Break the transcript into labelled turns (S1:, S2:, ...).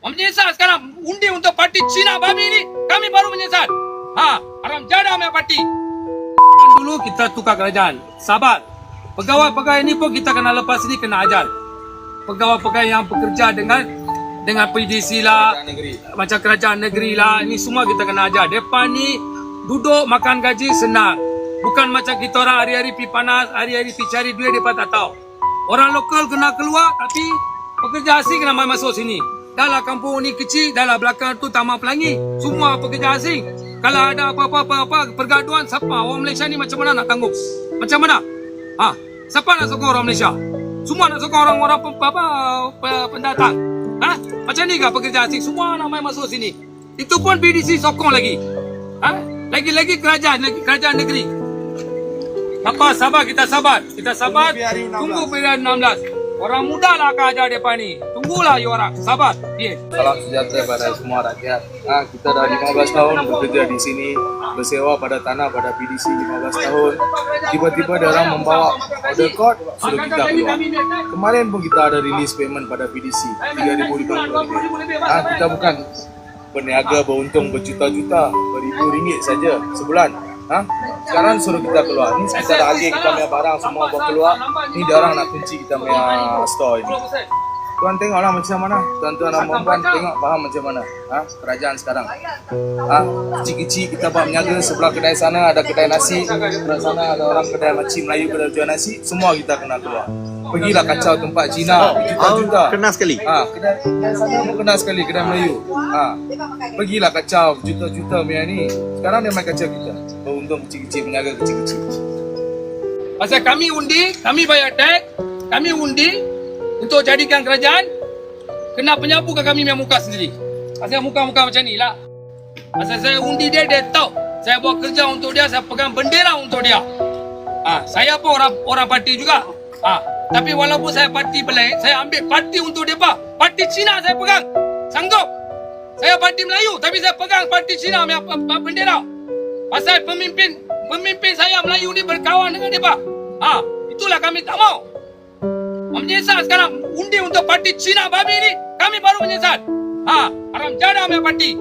S1: Menyesal sekarang undi untuk parti Cina babi ni. Kami baru menyesal. Haram jada punya parti. Dulu kita tukar kerajaan. Sabar. Pegawai-pegawai ni pun kita kena lepas ni kena ajar. Pegawai-pegawai yang bekerja dengan PDC lah, macam kerajaan negeri lah, ini semua kita kena ajar. Depan ni duduk makan gaji senang. Bukan macam kita orang hari-hari pi panas, hari-hari pi cari duit, mereka tak tahu. Orang lokal kena keluar, tapi pekerja asing kena main masuk sini. Dalam kampung ni kecil, dalam belakang tu Taman Pelangi, semua pekerja asing. Kalau ada apa-apa pergaduhan, siapa? Orang Malaysia ni macam mana nak tanggung? Macam mana? Siapa nak sokong orang Malaysia? Semua nak sokong orang-orang pendatang. Macam ni ke pekerja asing? Semua nak main masuk sini. Itu pun PDC sokong lagi. Lagi-lagi kerajaan negeri. Apa sabar, kita sabar. Kita sabar. Tunggu pilihan 16. Orang muda lah akan ajar mereka ni. Tunggulah you orang. Sabar.
S2: Salam sejahtera pada semua rakyat. Kita dah 15 tahun bekerja di sini, bersewa pada tanah pada PDC 15 tahun. Tiba-tiba dia orang membawa order court, suruh kita keluar. Kemarin pun kita ada release payment pada PDC 3,050 kita bukan berniaga beruntung berjuta-juta, beribu ringgit saja sebulan. Sekarang suruh kita keluar. Ni kita dah agih kita punya barang semua bawa keluar. Ni dia orang nak kunci kita punya store ini. Tuan tengoklah macam mana. Tuan-tuan dan puan-puan tengok faham macam mana kerajaan sekarang. Kecil-kecil kita buat menjaga. Sebelah kedai sana ada kedai nasi, sebelah sana ada orang kedai makcik Melayu kedai jual nasi. Semua kita kena keluar. Pergilah kacau tempat Cina juta-juta.
S3: Kena sekali.
S2: Kedai sana pun kena sekali, kedai Melayu. Pergilah kacau juta-juta punya ni. Sekarang dia main kacau kita. Beruntung kecil-kecil, menjaga kecil-kecil.
S1: Pasal kami undi, kami bayar tax, kami undi untuk jadikan kerajaan, kena penyapu ke kami punya muka sendiri. Pasal muka-muka macam ni lah. Pasal saya undi dia tahu. Saya buat kerja untuk dia, saya pegang bendera untuk dia. Saya pun orang parti juga. Tapi walaupun saya parti Belain, saya ambil parti untuk mereka. Parti Cina saya pegang. Sanggup. Saya parti Melayu, tapi saya pegang parti Cina punya bendera. Pasal pemimpin saya Melayu ni berkawan dengan mereka. Itulah kami tak mau. Menyesal sekarang undi untuk parti Cina babi ni. Kami baru menyesal. Haram jada punya parti.